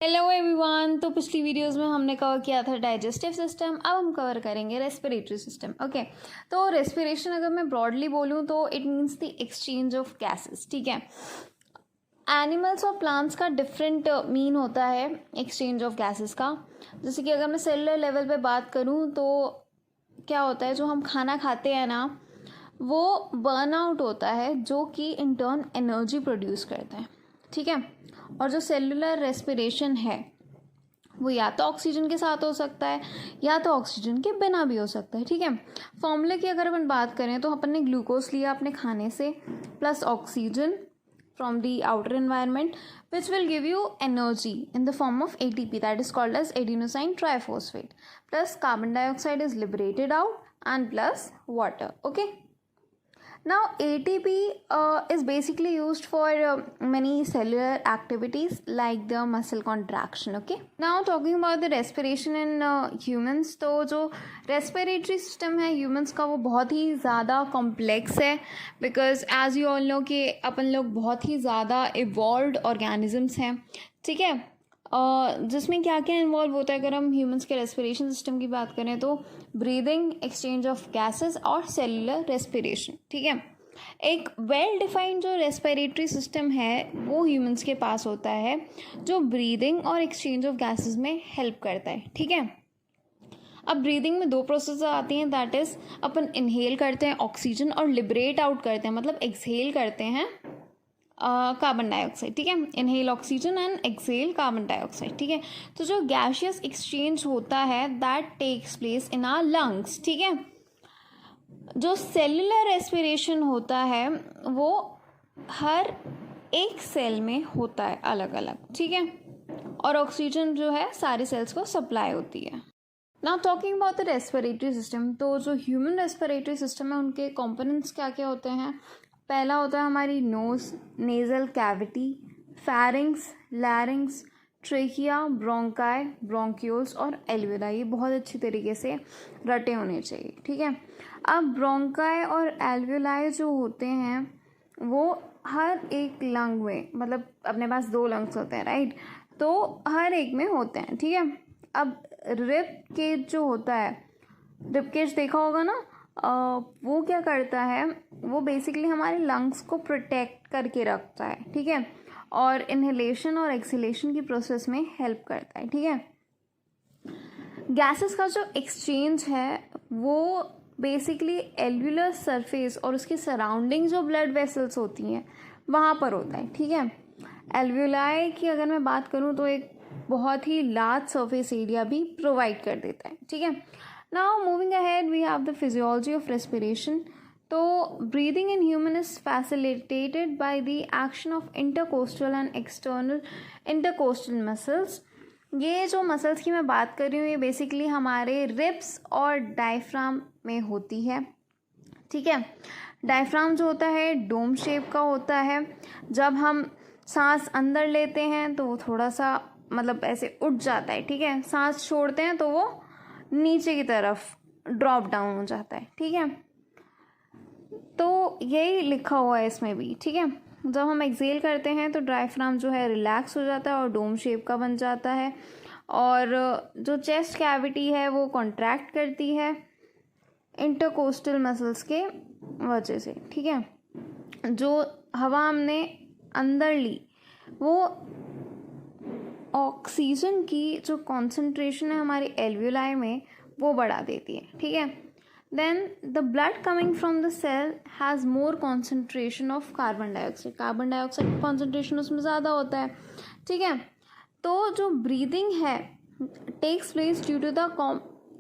Hello everyone. तो पिछली videos में हमने कवर किया था डाइजेस्टिव सिस्टम, अब हम कवर करेंगे रेस्पिरेटरी सिस्टम। ओके, तो रेस्पिरेशन अगर मैं ब्रॉडली बोलूँ तो it means the exchange of gases. ठीक है, एनिमल्स और प्लांट्स का डिफरेंट मीन होता है एक्सचेंज ऑफ गैसेस का। जैसे कि अगर मैं सेलुलर लेवल पे बात करूँ तो क्या होता है, जो हम खाना खाते हैं ना वो बर्न आउट होता है, जो कि इन टर्न एनर्जी प्रोड्यूस करता है। ठीक है, और जो सेलुलर रेस्पिरेशन है वो या तो ऑक्सीजन के साथ हो सकता है या तो ऑक्सीजन के बिना भी हो सकता है। ठीक है, फॉर्मूले की अगर अपन बात करें तो अपन ने ग्लूकोज लिया अपने खाने से plus oxygen from the outer environment which will give you energy in the form of ATP, that is called as adenosine triphosphate, plus carbon dioxide is liberated out and plus water. Okay, now ATP is basically used for many cellular activities like the muscle contraction. Okay, now talking about the respiration in humans, तो जो respiratory system है humans का वो बहुत ही ज़्यादा complex है, because as you all know कि अपन लोग बहुत ही ज़्यादा evolved organisms हैं। ठीक है, जिसमें क्या क्या इन्वॉल्व होता है अगर हम ह्यूमंस के रेस्पिरेशन सिस्टम की बात करें तो ब्रीदिंग, एक्सचेंज ऑफ गैसेस और सेलुलर रेस्पिरेशन। ठीक है, एक वेल डिफाइंड जो रेस्पिरेटरी सिस्टम है वो ह्यूमंस के पास होता है, जो ब्रीदिंग और एक्सचेंज ऑफ गैसेस में हेल्प करता है। ठीक है, अब ब्रीदिंग में दो प्रोसेस आती हैं, दैट इज अपन इनहेल करते हैं ऑक्सीजन और लिबरेट आउट करते हैं, मतलब एक्सहेल करते हैं कार्बन डाइऑक्साइड। ठीक है, inhale oxygen and exhale carbon dioxide. ठीक है, तो जो गैशियस एक्सचेंज होता है that takes place in our lungs. ठीक है, जो सेलुलर रेस्पिरेशन होता है वो हर एक सेल में होता है अलग अलग। ठीक है, और ऑक्सीजन जो है सारे सेल्स को सप्लाई होती है। Now talking about the respiratory system, तो जो ह्यूमन रेस्पिरेटरी सिस्टम है उनके कंपोनेंट्स क्या क्या होते हैं। पहला होता है हमारी nose, nasal cavity, pharynx, larynx, trachea, bronchi, bronchioles और एल्वियोलाई। ये बहुत अच्छी तरीके से रटे होने चाहिए। ठीक है, अब ब्रोंकाई और एल्वियोलाई जो होते हैं वो हर एक लंग में, मतलब अपने पास दो लंग्स होते हैं राइट, तो हर एक में होते हैं। ठीक है, अब रिब केज जो होता है, रिब केज देखा होगा ना, वो क्या करता है, वो बेसिकली हमारे लंग्स को प्रोटेक्ट करके रखता है। ठीक है, और इनहेलेशन और एक्सहेलेशन की प्रोसेस में हेल्प करता है। ठीक है, गैसेस का जो एक्सचेंज है वो बेसिकली एल्वुलर सरफेस और उसकी सराउंडिंग जो ब्लड वेसल्स होती हैं वहाँ पर होता है। ठीक है, एल्वुलाई की अगर मैं बात करूँ तो एक बहुत ही लार्ज सरफेस एरिया भी प्रोवाइड कर देता है। ठीक है, now moving ahead we have the physiology of respiration. तो breathing in human is facilitated by the action of intercostal and external intercostal muscles. ये जो मसल्स की मैं बात कर रही हूँ ये बेसिकली हमारे रिब्स और डायफ्राम में होती है। ठीक है, डायफ्राम जो होता है डोम शेप का होता है। जब हम सांस अंदर लेते हैं तो वो थोड़ा सा मतलब ऐसे उठ जाता है। ठीक है, सांस छोड़ते हैं तो वो नीचे की तरफ ड्रॉप डाउन हो जाता है। ठीक है, तो यही लिखा हुआ है इसमें भी। ठीक है, जब हम एक्सहेल करते हैं तो डायफ्राम जो है रिलैक्स हो जाता है और डोम शेप का बन जाता है, और जो चेस्ट कैविटी है वो कॉन्ट्रैक्ट करती है इंटरकोस्टल मसल्स के वजह से। ठीक है, जो हवा हमने अंदर ली वो ऑक्सीजन की जो कॉन्सेंट्रेशन है हमारे एल्वुलाई में वो बढ़ा देती है। ठीक है, then the blood coming from the cell has more concentration of carbon dioxide. Carbon dioxide का कॉन्सेंट्रेशन उसमें ज़्यादा होता है। ठीक है, तो जो ब्रीदिंग है takes place due to the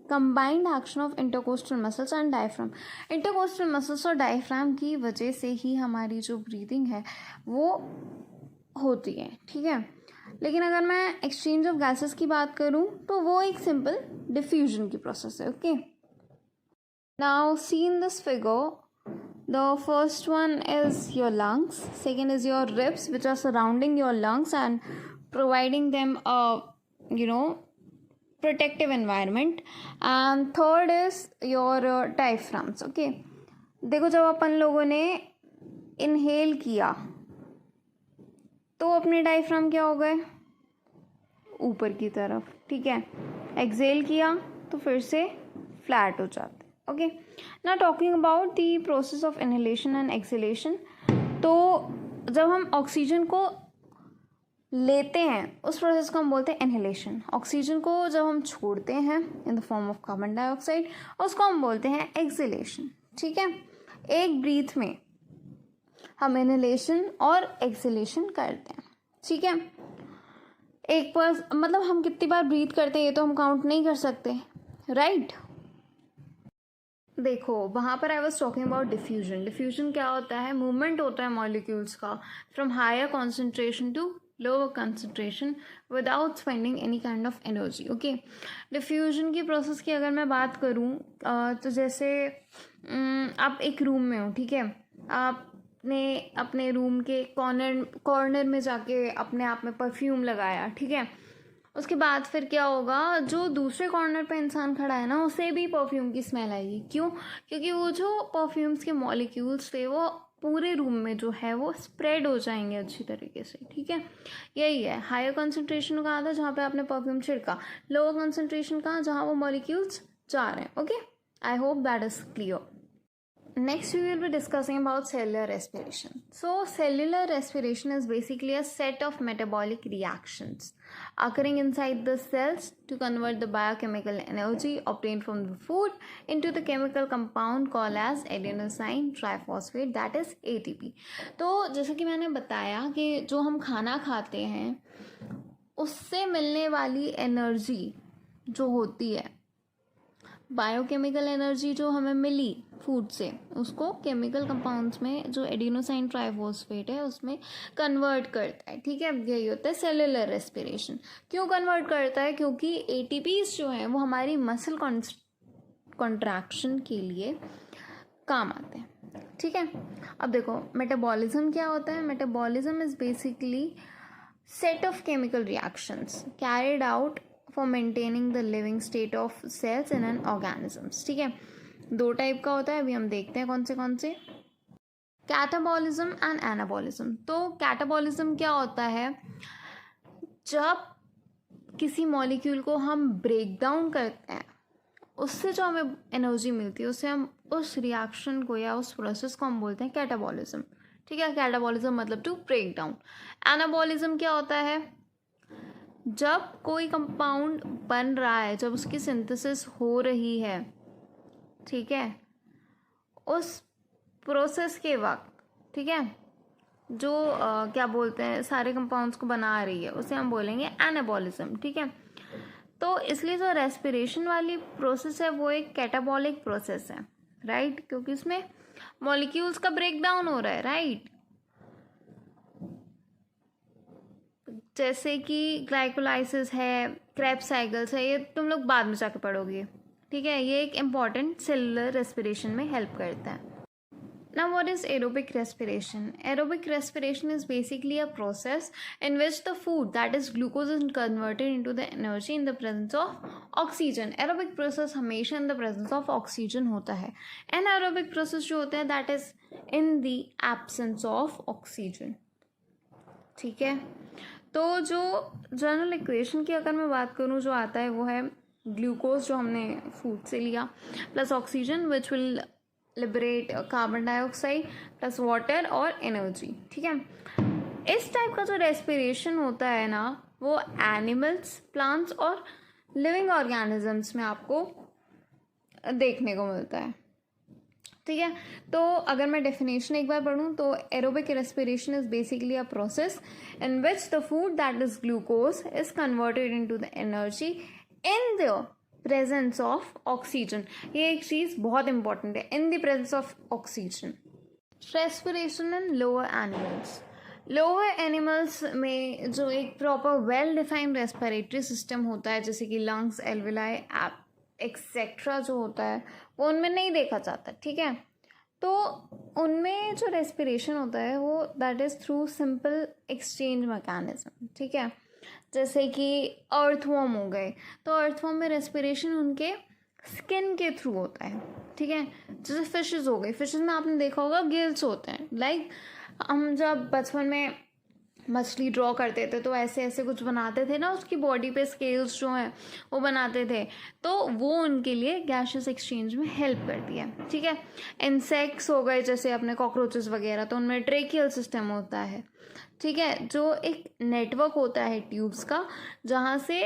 combined action of intercostal muscles and diaphragm. Intercostal muscles और डायफ्राम की वजह से ही हमारी जो ब्रीदिंग है वो होती है। ठीक है, लेकिन अगर मैं एक्सचेंज ऑफ गैसेस की बात करूं तो वो एक सिंपल डिफ्यूजन की प्रोसेस है। Okay, now see in this figure, the first one is your lungs, second is your ribs which are surrounding your lungs and providing them a protective environment, and third is your diaphragms. Okay, देखो जब अपन लोगों ने inhale किया तो अपने diaphragm क्या हो गए, ऊपर की तरफ, ठीक है। एक्सेल किया तो फिर से फ्लैट हो जाते हैं, okay. Now talking about the process of inhalation and exhalation, तो जब हम ऑक्सीजन को लेते हैं उस प्रोसेस को हम बोलते हैं इनहेलेशन। ऑक्सीजन को जब हम छोड़ते हैं इन the form of carbon dioxide, उसको हम बोलते हैं एक्सहेलेशन, ठीक है। एक ब्रीथ में हम इनहेलेशन और एक्सहेलेशन करते हैं, ठीक है। एक पर मतलब हम कितनी बार ब्रीथ करते हैं ये तो हम काउंट नहीं कर सकते, राइट। देखो वहाँ पर I was talking about diffusion. Diffusion क्या होता है? मूवमेंट होता है मॉलिक्यूल्स का from higher concentration to lower concentration without spending any kind of energy, okay. Diffusion की प्रोसेस की अगर मैं बात करूँ तो जैसे आप एक रूम में हो, ठीक है। आपने अपने रूम के कॉर्नर में जाके अपने आप में परफ्यूम लगाया, ठीक है। उसके बाद फिर क्या होगा, जो दूसरे कॉर्नर पे इंसान खड़ा है ना, उसे भी परफ्यूम की स्मेल आएगी। क्यों? क्योंकि वो जो परफ्यूम्स के मॉलिक्यूल्स थे वो पूरे रूम में जो है वो स्प्रेड हो जाएंगे अच्छी तरीके से, ठीक है। यही है हायर कंसंट्रेशन कहाँ था जहाँ पे आपने परफ्यूम छिड़का, लोअर कंसंट्रेशन कहाँ जहाँ वो मॉलिक्यूल्स जा रहे हैं, okay. I hope that is clear. Next, we will be discussing about cellular respiration. So, cellular respiration is basically a set of metabolic reactions occurring inside the cells to convert the biochemical energy obtained from the food into the chemical compound called as adenosine triphosphate, that is ATP. तो जैसे कि मैंने बताया कि जो हम खाना खाते हैं उससे मिलने वाली एनर्जी जो होती है, बायोकेमिकल एनर्जी जो हमें मिली फूड से, उसको केमिकल कंपाउंड्स में जो एडिनोसाइन ट्राइफॉस्फेट है उसमें कन्वर्ट करता है, ठीक है। यही होता है सेलुलर रेस्पिरेशन. क्यों कन्वर्ट करता है? क्योंकि एटीपीज जो हैं वो हमारी मसल कॉन्ट्रैक्शन के लिए काम आते हैं, ठीक है। अब देखो मेटाबॉलिज्म क्या होता है. Metabolism is basically set of chemical reactions carried out for maintaining the living state of cells in an organisms, ठीक है. दो टाइप का होता है, अभी हम देखते हैं कौन से. Catabolism and anabolism. तो कैटाबॉलिज्म क्या होता है? जब किसी मॉलिक्यूल को हम ब्रेक डाउन करते हैं उससे जो हमें एनर्जी मिलती है उससे हम उस रिएक्शन को या उस प्रोसेस को हम बोलते हैं कैटाबॉलिज्म, ठीक है. कैटाबॉलिज्म मतलब टू ब्रेक डाउन. एनाबॉलिज्म क्या होता है? जब कोई कंपाउंड बन रहा है, जब उसकी सिंथेसिस हो रही है, ठीक है, उस प्रोसेस के वक्त, ठीक है, जो क्या बोलते हैं सारे कंपाउंड्स को बना रही है उसे हम बोलेंगे एनाबॉलिज्म, ठीक है. तो इसलिए जो रेस्पिरेशन वाली प्रोसेस है वो एक कैटाबॉलिक प्रोसेस है, राइट, क्योंकि इसमें मॉलिक्यूल्स का ब्रेक डाउन हो रहा है, राइट. जैसे कि ग्लाइकोलाइसिस है, क्रेब्स साइकिल्स है, ये तुम लोग बाद में जाके पढ़ोगे, ठीक है. ये एक इम्पॉर्टेंट सेलुलर रेस्पिरेशन में हेल्प करता है. Now what is aerobic respiration? Aerobic respiration is basically a process in which the food, that is glucose, is converted into the energy in the presence of oxygen. Aerobic process हमेशा in the presence of oxygen होता है. Anaerobic process जो होता है that is in the absence of oxygen, ठीक है. तो जो जनरल इक्वेशन की अगर मैं बात करूँ जो आता है वो है ग्लूकोज जो हमने फूड से लिया plus oxygen which will liberate carbon dioxide plus water और एनर्जी, ठीक है. इस टाइप का जो रेस्पिरेशन होता है ना वो एनिमल्स, प्लांट्स और लिविंग ऑर्गेनिजम्स में आपको देखने को मिलता है, ठीक है. तो अगर मैं डेफिनेशन एक बार पढ़ूँ तो aerobic respiration is basically a process in which the food that is glucose is converted into the energy in the presence of oxygen. ये एक चीज़ बहुत इंपॉर्टेंट है, in the presence of oxygen. Respiration in lower animals. Lower animals में जो एक proper well defined respiratory system होता है जैसे कि लंग्स, एल्विलाई, एक्सेट्रा जो होता है वो उनमें नहीं देखा जाता, ठीक है. तो उनमें जो रेस्पिरेशन होता है वो that is through simple exchange mechanism, ठीक है. जैसे कि अर्थवॉर्म हो गए, तो अर्थवॉर्म में रेस्पिरेशन उनके स्किन के थ्रू होता है, ठीक है. जैसे फिशेस हो गई, फिशेस में आपने देखा होगा गिल्स होते हैं. लाइक हम जब बचपन में मछली ड्रॉ करते थे तो ऐसे ऐसे कुछ बनाते थे ना, उसकी बॉडी पे स्केल्स जो हैं वो बनाते थे, तो वो उनके लिए गैशियस एक्सचेंज में हेल्प करती है, ठीक है। इंसेक्ट्स हो गए जैसे अपने कॉकरोचेस वगैरह, तो उनमें ट्रेकियल सिस्टम होता है, ठीक है, जो एक नेटवर्क होता है ट्यूब्स का, जहाँ से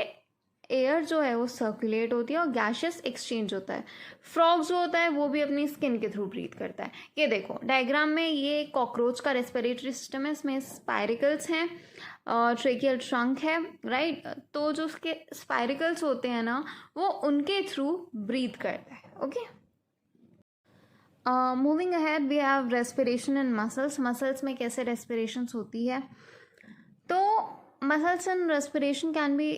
एयर जो है वो सर्कुलेट होती है और गैशियस एक्सचेंज होता है। फ्रॉग जो होता है वो भी अपनी स्किन के थ्रू ब्रीथ करता है। ये देखो डायग्राम में, ये कॉकरोच का रेस्पिरेटरी सिस्टम है, इसमें स्पाइरिकल्स हैं, ट्रेकियल ट्रंक है, राइट। तो जो उसके स्पाइरिकल्स होते हैं ना, वो उनके थ्रू ब्रीथ करता है, okay. Moving ahead we have respiration in muscles. Muscles में कैसे रेस्पिरेशंस होती है, तो muscles in respiration can be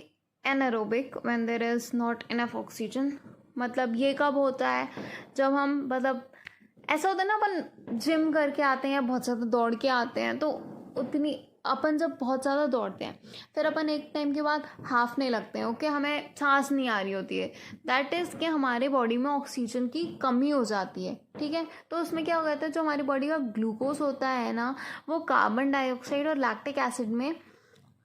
anaerobic when there is not enough oxygen. मतलब ये कब होता है, जब हम मतलब ऐसा होता है ना, अपन जिम करके आते हैं या बहुत ज़्यादा दौड़ के आते हैं, तो उतनी अपन जब बहुत ज़्यादा दौड़ते हैं फिर अपन एक टाइम के बाद हाफने लगते हैं, ओके, हमें सांस नहीं आ रही होती है, दैट इज़ कि हमारे बॉडी में ऑक्सीजन की कमी हो जाती है, ठीक है। तो उसमें क्या हो जाता है, जो हमारी बॉडी का ग्लूकोज होता है ना, वो कार्बन डाइऑक्साइड और लैक्टिक एसिड में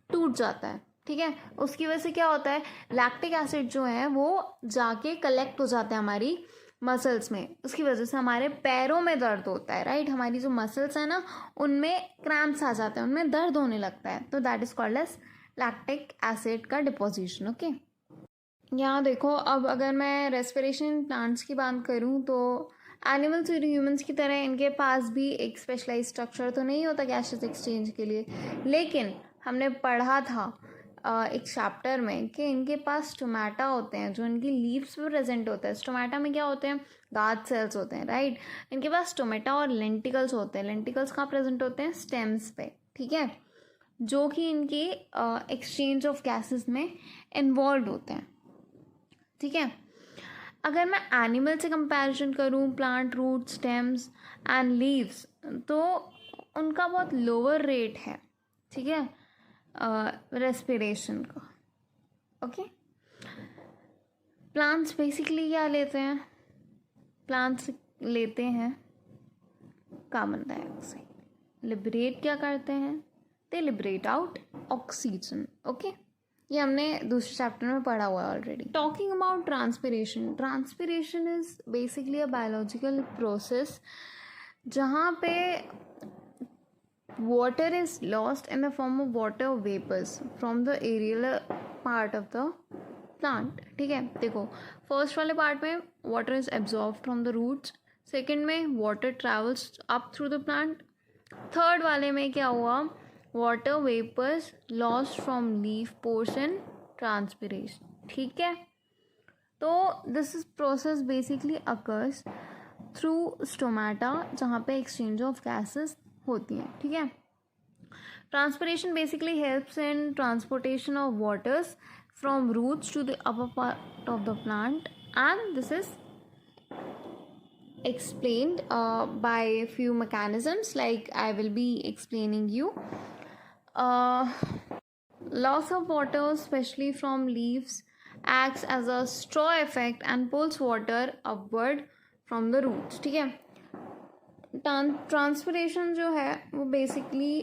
टूट जाता है, ठीक है। उसकी वजह से क्या होता है, लैक्टिक एसिड जो है वो जाके कलेक्ट हो जाते हैं हमारी मसल्स में, उसकी वजह से हमारे पैरों में दर्द होता है, राइट। हमारी जो मसल्स है ना, उनमें क्रैम्प्स आ जाते हैं, उनमें दर्द होने लगता है, तो that is called as lactic acid का डिपोजिशन, ओके। यहाँ देखो, अब अगर मैं रेस्पिरेशन प्लांट्स की बात करूँ तो एनिमल्स और ह्यूमंस की तरह इनके पास भी एक स्पेशलाइज स्ट्रक्चर तो नहीं होता गैसेस एक्सचेंज के लिए, लेकिन हमने पढ़ा था एक चैप्टर में कि इनके पास स्टोमेटा होते हैं जो इनकी लीव्स पे प्रेजेंट होता है। स्टोमेटा में क्या होते हैं, गार्ड सेल्स होते हैं, राइट। इनके पास स्टोमेटा और लेंटिकल्स होते हैं। लेंटिकल्स कहाँ प्रेजेंट होते हैं, स्टेम्स पे, ठीक है, जो कि इनके एक्सचेंज ऑफ गैसेस में इन्वॉल्व होते हैं, ठीक है। अगर मैं एनिमल से कंपैरिजन करूँ, plant root stems and leaves, तो उनका बहुत लोअर रेट है, ठीक है, रेस्पिरेशन का, ओके। प्लांट्स बेसिकली क्या लेते हैं, प्लांट्स लेते हैं कार्बन डाइऑक्साइड, लिबरेट क्या करते हैं, दे लिबरेट आउट ऑक्सीजन, ओके। ये हमने दूसरे चैप्टर में पढ़ा हुआ है already. Talking about transpiration, transpiration is basically a biological process जहाँ पे water is lost in the form of water vapors from the aerial part of the plant, ठीक है। देखो, फर्स्ट वाले पार्ट में water is absorbed from the roots, second में water travels up through the plant, third वाले में क्या हुआ, water vapors lost from leaf portion, transpiration, ठीक है। तो this is process basically occurs through stomata, जहाँ पे एक्सचेंज ऑफ गैसेस होती हैं, ठीक है। Transpiration basically helps in transportation of waters from roots to the upper part of the plant and this is explained by few mechanisms like I will be explaining you. Loss of water especially from leaves acts as a straw effect and pulls water upward from the roots, ठीक है। Transpiration जो है वो basically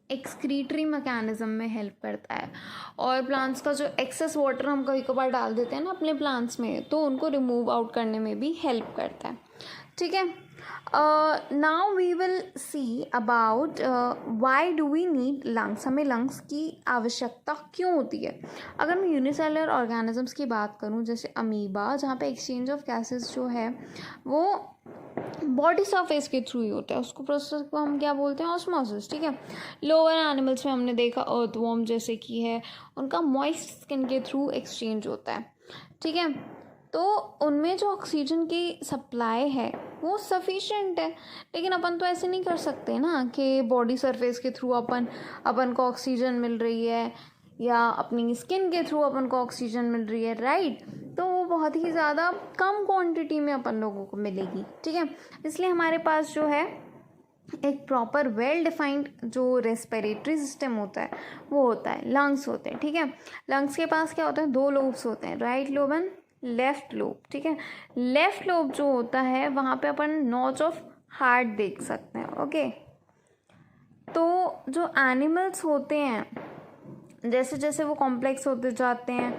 excretory mechanism में help करता है, और plants का जो एक्सेस वाटर हम कभी कभार डाल देते हैं ना अपने प्लांट्स में, तो उनको रिमूव आउट करने में भी हेल्प करता है, ठीक है। Now we will see about why do we need lungs, हमें लंग्स की आवश्यकता क्यों होती है। अगर मैं यूनिसेलुलर ऑर्गेनिजम्स की बात करूँ, जैसे अमीबा, जहाँ पे एक्सचेंज ऑफ गैसेस जो है वो बॉडी सरफेस के थ्रू ही होता है, उसको प्रोसेस को हम क्या बोलते हैं, ऑस्मोसिस, ठीक है। लोअर एनिमल्स में हमने देखा अर्थवॉर्म जैसे कि है, उनका मॉइस्ट स्किन के थ्रू एक्सचेंज होता है, ठीक है। तो उनमें जो ऑक्सीजन की सप्लाई है वो सफिशिएंट है, लेकिन अपन तो ऐसे नहीं कर सकते ना कि बॉडी सरफेस के थ्रू अपन को ऑक्सीजन मिल रही है या अपनी स्किन के थ्रू अपन को ऑक्सीजन मिल रही है, राइट। तो वो बहुत ही ज़्यादा कम क्वांटिटी में अपन लोगों को मिलेगी, ठीक है। इसलिए हमारे पास जो है एक प्रॉपर वेल डिफाइंड जो रेस्पिरेटरी सिस्टम होता है वो होता है, लंग्स होते हैं, ठीक है। लंग्स के पास क्या होता है, दो लोब्स होते हैं, right lobe and left lobe, ठीक है। लेफ्ट लोब जो होता है वहाँ पे अपन नॉच ऑफ हार्ट देख सकते हैं, ओके। तो जो एनिमल्स होते हैं जैसे जैसे वो कॉम्प्लेक्स होते जाते हैं,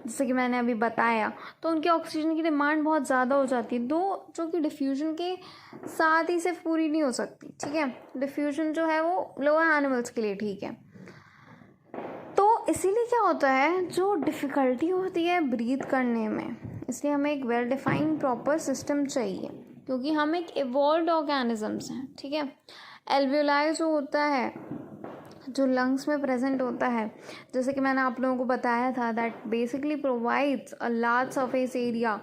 जैसे कि मैंने अभी बताया, तो उनकी ऑक्सीजन की डिमांड बहुत ज़्यादा हो जाती है, जो कि डिफ्यूजन के साथ ही सिर्फ पूरी नहीं हो सकती, ठीक है। डिफ्यूजन जो है वो लोअर एनिमल्स के लिए ठीक है। तो इसीलिए क्या होता है, जो डिफ़िकल्टी होती है ब्रीथ करने में, इसलिए हमें एक वेल डिफाइंड प्रॉपर सिस्टम चाहिए, क्योंकि हम एक इवॉल्व्ड ऑर्गेनिजम्स हैं, ठीक है। एल्वियोलाई जो होता है, जो लंग्स में प्रेजेंट होता है, जैसे कि मैंने आप लोगों को बताया था, that basically provides a large surface area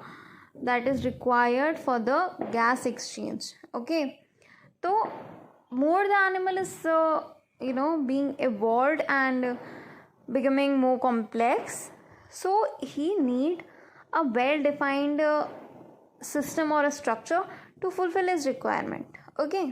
that is required for the gas exchange, okay. तो more the animal is being evolved and becoming more complex, so he need a well defined system or a structure to fulfill his requirement, okay.